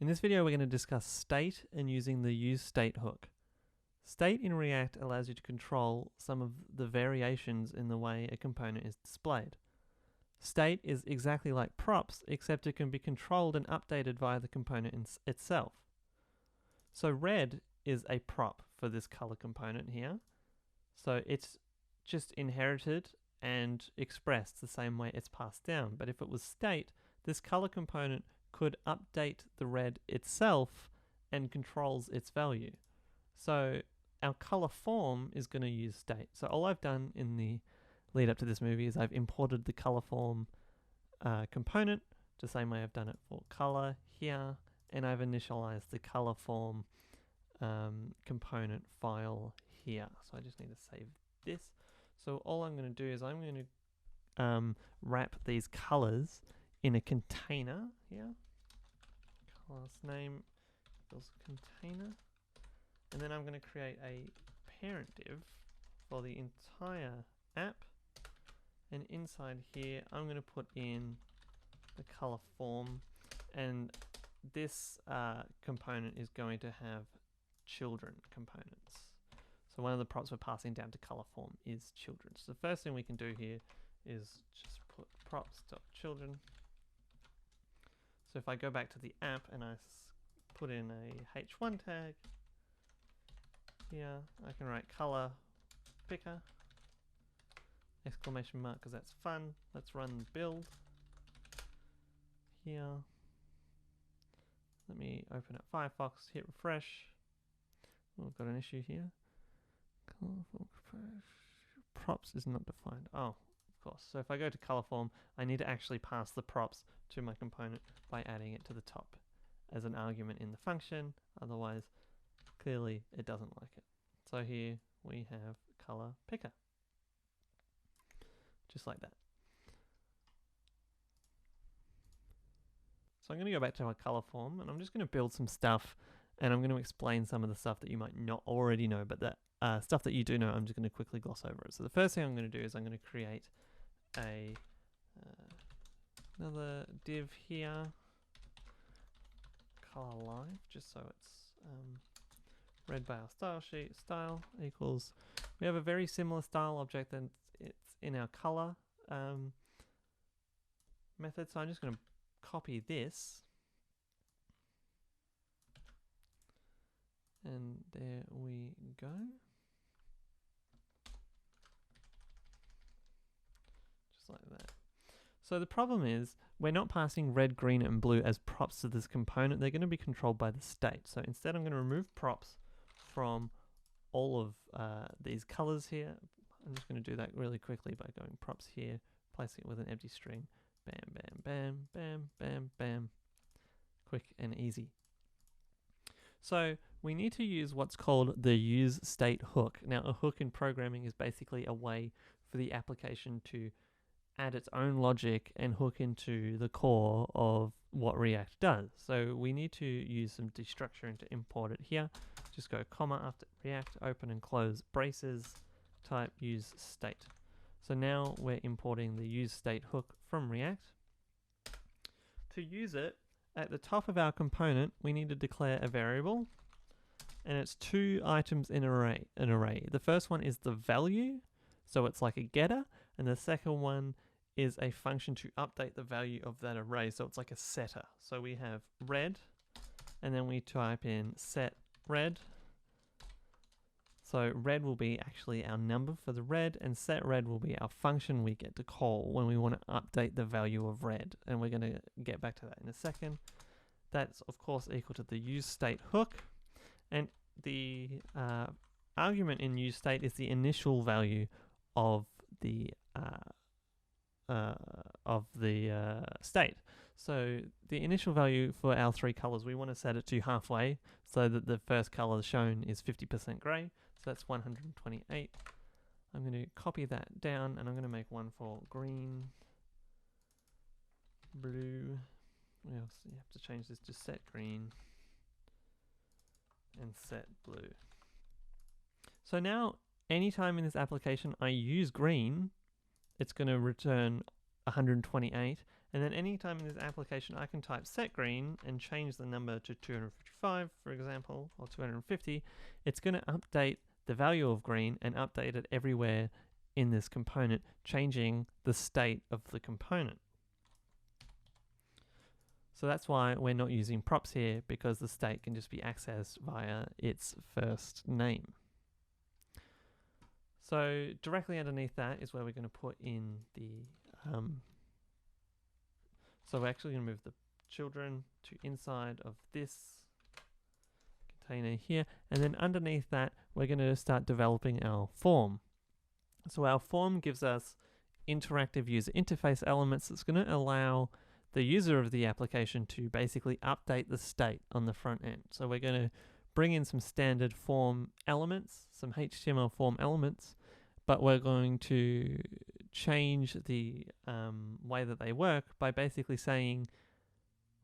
In this video, we're going to discuss state and using the useState hook. State in React allows you to control some of the variations in the way a component is displayed. State is exactly like props, except it can be controlled and updated via the component itself. So red is a prop for this color component here. So it's just inherited and expressed the same way it's passed down. But if it was state, this color component could update the red itself and controls its value. So our color form is going to use state. So all I've done in the lead up to this movie is I've imported the color form component the same way I've done it for color here, and I've initialized the color form component file here. So I just need to save this. So all I'm going to do is I'm going to wrap these colors in a container here. Class name equals container. And then I'm going to create a parent div for the entire app. And inside here, I'm going to put in the color form. And this component is going to have children components. So one of the props we're passing down to color form is children. So the first thing we can do here is just put props.children. So if I go back to the app and I put in a h1 tag, here I can write color picker, exclamation mark, because that's fun. Let's run the build here. Let me open up Firefox, hit refresh. Oh, we've got an issue here. Props is not defined. Oh, of course. So if I go to color form, I need to actually pass the props to my component by adding it to the top as an argument in the function. Otherwise, clearly it doesn't like it. So here we have color picker. Just like that. So I'm going to go back to my color form and I'm just going to build some stuff, and I'm going to explain some of the stuff that you might not already know, but that stuff that you do know, I'm just going to quickly gloss over it. So the first thing I'm going to do is I'm going to create a another div here, color live, just so it's read by our style sheet. Style equals, we have a very similar style object and it's in our color method. So I'm just going to copy this, and there we go. Just like that. So the problem is we're not passing red, green, and blue as props to this component. They're going to be controlled by the state. So instead I'm going to remove props from all of these colors here. I'm just going to do that really quickly by going props here, placing it with an empty string. Bam, bam, bam, bam, bam, bam. Quick and easy. So we need to use what's called the useState hook. Now, a hook in programming is basically a way for the application to add its own logic and hook into the core of what React does. So we need to use some destructuring to import it here. Just go comma after React, open and close braces, type useState. So now we're importing the useState hook from React. To use it, at the top of our component, we need to declare a variable, and it's two items in an array. The first one is the value, so it's like a getter, and the second one is a function to update the value of that array, so it's like a setter. So we have red, and then we type in set red. So red will be actually our number for the red, and set red will be our function we get to call when we want to update the value of red. And we're going to get back to that in a second. That's of course equal to the useState hook, and the argument in useState is the initial value of the state. So the initial value for our three colors, we want to set it to halfway so that the first color shown is 50% gray. So that's 128. I'm going to copy that down, and I'm going to make one for green, blue. We also have to change this to set green and set blue. So now anytime in this application I use green, it's going to return 128. And then anytime in this application, I can type set green and change the number to 255, for example, or 250. It's going to update the value of green and update it everywhere in this component, changing the state of the component. So that's why we're not using props here, because the state can just be accessed via its first name. So directly underneath that is where we're going to put in the so we're actually going to move the children to inside of this container here, and then underneath that we're going to start developing our form. So our form gives us interactive user interface elements that's going to allow the user of the application to basically update the state on the front end. So we're going to bring in some standard form elements, some HTML form elements, but we're going to change the way that they work by basically saying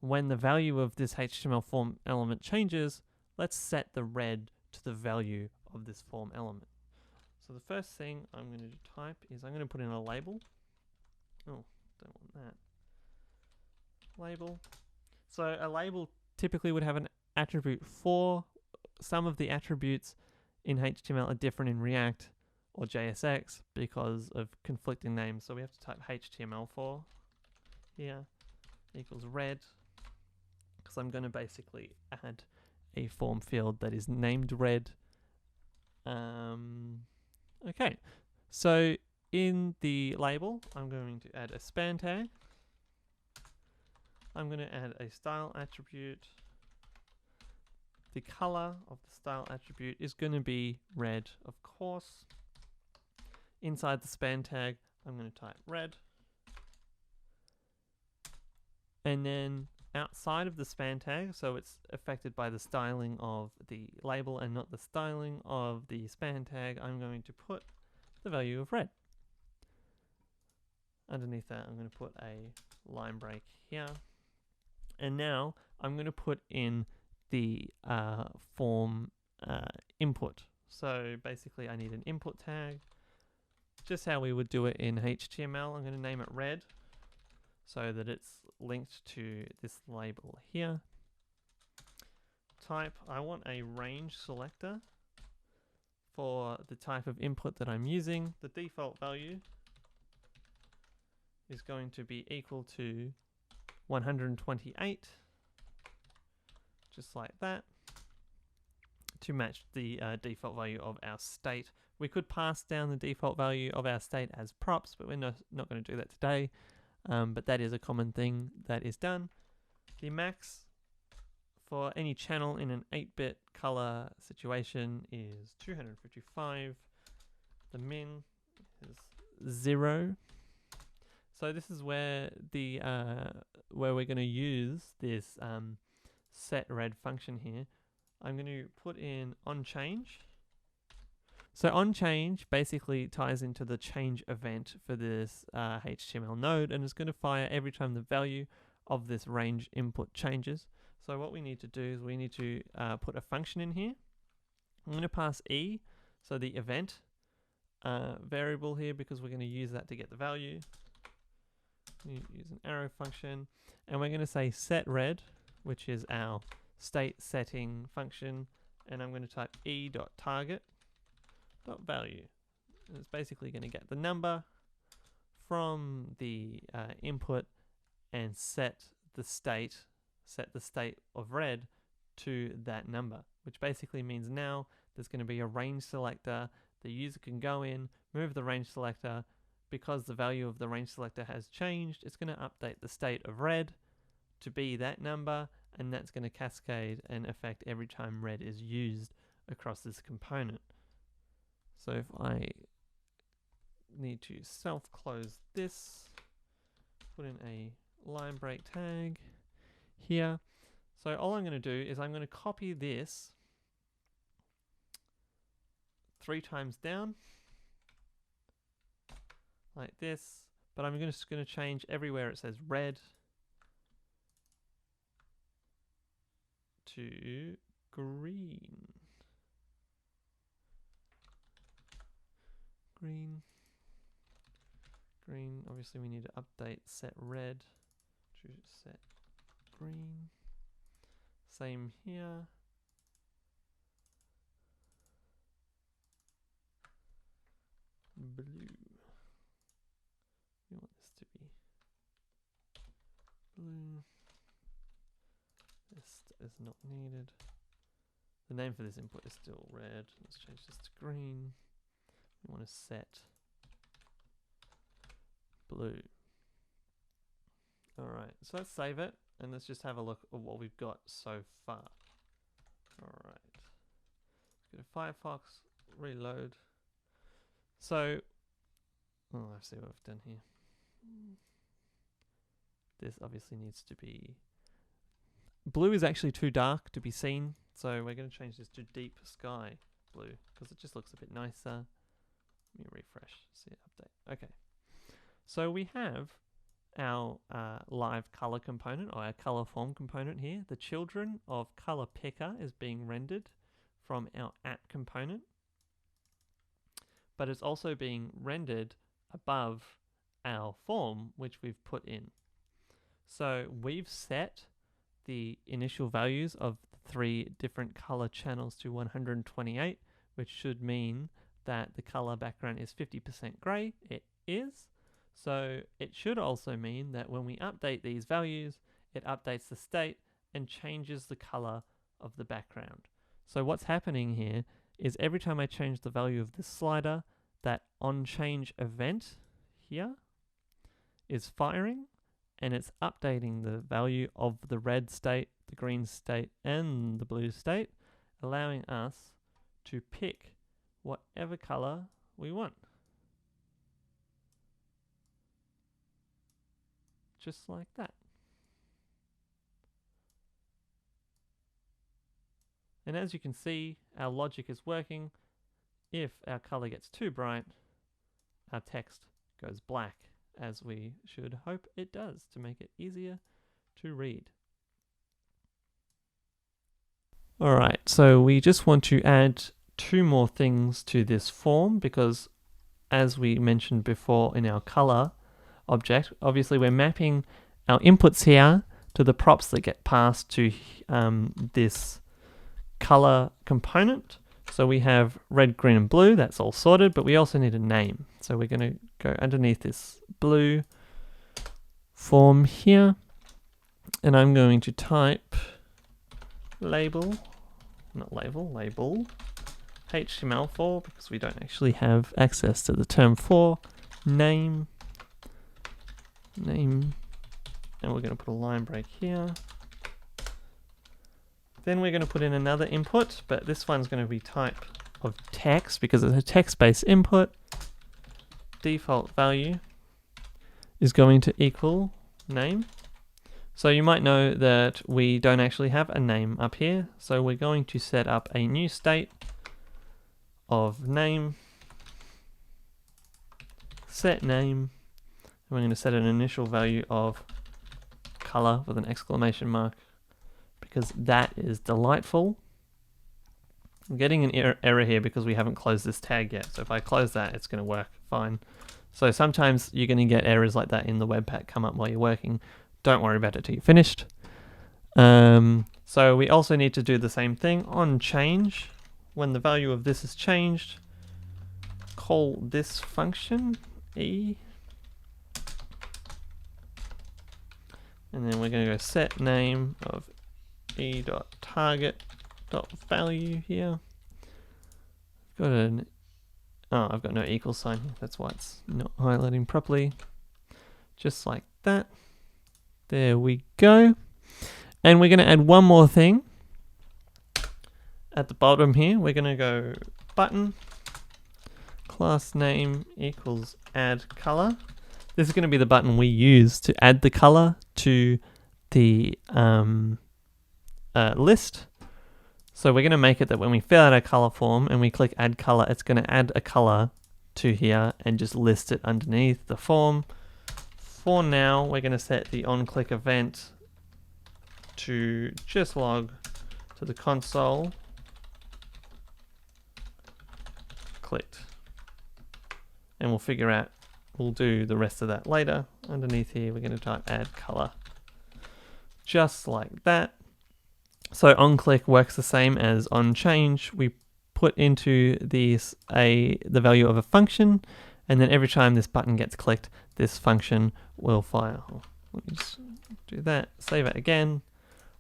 when the value of this HTML form element changes, let's set the red to the value of this form element. So the first thing I'm going to type is I'm going to put in a label. Oh, don't want that. Label. So a label typically would have an attribute 4. Some of the attributes in HTML are different in React or JSX because of conflicting names. So we have to type HTML4 here equals red, because I'm going to basically add a form field that is named red. Okay, so in the label, I'm going to add a span tag. I'm going to add a style attribute. The color of the style attribute is going to be red, of course. Inside the span tag, I'm going to type red. And then outside of the span tag, so it's affected by the styling of the label and not the styling of the span tag, I'm going to put the value of red. Underneath that, I'm going to put a line break here. And now I'm going to put in the form input. So basically I need an input tag, just how we would do it in HTML. I'm going to name it red so that it's linked to this label here. Type, I want a range selector for the type of input that I'm using. The default value is going to be equal to 128, just like that, to match the default value of our state. We could pass down the default value of our state as props, but we're not going to do that today. But that is a common thing that is done. The max for any channel in an 8-bit color situation is 255. The min is 0. So this is where the where we're going to use this set red function here. I'm going to put in onChange. So onChange basically ties into the change event for this HTML node, and it's going to fire every time the value of this range input changes. So what we need to do is we need to put a function in here. I'm going to pass e, so the event variable here, because we're going to use that to get the value. Use an arrow function, and we're going to say set red, which is our state setting function, and I'm going to type e.target.value. And it's basically going to get the number from the input and set the state of red to that number, which basically means now there's going to be a range selector. The user can go in, move the range selector. Because the value of the range selector has changed, it's going to update the state of red to be that number, and that's going to cascade and affect every time red is used across this component. So if I need to self-close this, put in a line break tag here. So all I'm going to do is I'm going to copy this 3 times down, like this, but I'm just going to change everywhere it says red to green. Green. green. Obviously, we need to update set red to set green. Same here. Blue. We want this to be blue. This is not needed. The name for this input is still red. Let's change this to green. We want to set blue. Alright, so let's save it and let's just have a look at what we've got so far. Alright. Let's go to Firefox, reload. So, let's see what I've done here. This obviously needs to be... Blue is actually too dark to be seen, so we're going to change this to deep sky blue because it just looks a bit nicer. Let me refresh, see it update. Okay, so we have our live color component or our color form component here. The children of color picker is being rendered from our at component, but it's also being rendered above our form, which we've put in. So we've set the initial values of the 3 different color channels to 128, which should mean that the color background is 50% gray. It is. So it should also mean that when we update these values, it updates the state and changes the color of the background. So what's happening here is every time I change the value of this slider, that onChange event here is firing, and it's updating the value of the red state, the green state, and the blue state, allowing us to pick whatever color we want. Just like that. And as you can see, our logic is working. If our color gets too bright, our text goes black, as we should hope it does to make it easier to read. Alright, so we just want to add 2 more things to this form because, as we mentioned before in our color object, obviously we're mapping our inputs here to the props that get passed to this color component. So we have red, green, and blue. That's all sorted, but we also need a name. So we're going to go underneath this blue form here, and I'm going to type label, HTML4, because we don't actually have access to the term for, name, and we're going to put a line break here. Then we're going to put in another input, but this one's going to be type of text because it's a text-based input. Default value is going to equal name. So you might know that we don't actually have a name up here, so we're going to set up a new state of name, set name, and we're going to set an initial value of color with an exclamation mark, because that is delightful. I'm getting an error here because we haven't closed this tag yet. So if I close that, it's going to work fine. So sometimes you're going to get errors like that in the Webpack come up while you're working. Don't worry about it till you're finished. So we also need to do the same thing on change. When the value of this is changed, call this function e. And then we're going to go set name of e.target.value here. I've got no equal sign here. That's why it's not highlighting properly. Just like that. There we go. And we're going to add one more thing. At the bottom here, we're going to go button class name equals add color. This is going to be the button we use to add the color to the list. So we're going to make it that when we fill out our color form and we click add color, it's going to add a color to here and just list it underneath the form. For now, we're going to set the on-click event to just log to the console clicked, and we'll figure out we'll do the rest of that later. Underneath here, we're going to type add color. Just like that. So onClick works the same as onChange. We put into these the value of a function, and then every time this button gets clicked, this function will fire. Let me just do that, save it again,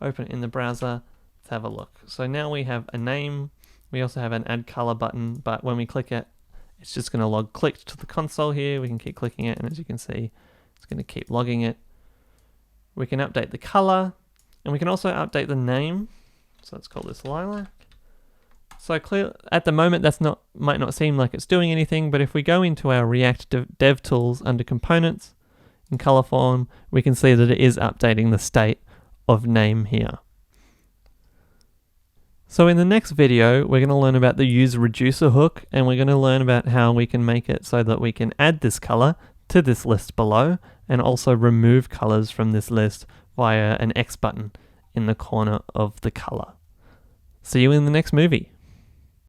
open it in the browser, let's have a look. So now we have a name, we also have an add color button, but when we click it, it's just going to log clicked to the console here. We can keep clicking it, and as you can see, it's going to keep logging it. We can update the color, and we can also update the name. So let's call this lilac. So clear, at the moment might not seem like it's doing anything, but if we go into our React Dev Tools under Components, in color form, we can see that it is updating the state of name here. So in the next video, we're going to learn about the useReducer hook, and we're going to learn about how we can make it so that we can add this color to this list below, and also remove colors from this list via an X button in the corner of the color. See you in the next movie.